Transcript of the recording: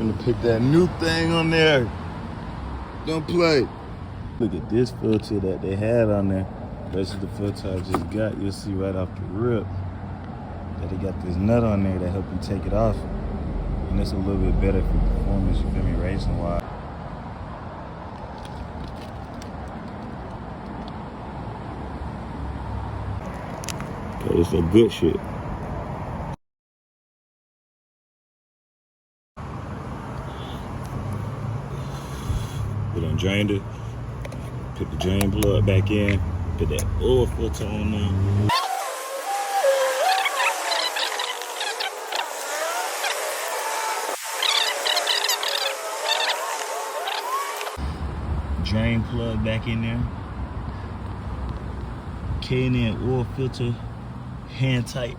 Gonna pick that new thing on there. Don't play. Look at this filter that they had on there. This is the filter I just got. You'll see right off the rip that they got this nut on there that help you take it off. And it's a little bit better for performance, you feel me, racing wise. Okay, it's some good shit. We done drained it. Put the drain plug back in. Put that oil filter on now. Drain plug back in there. K&N oil filter, hand tight.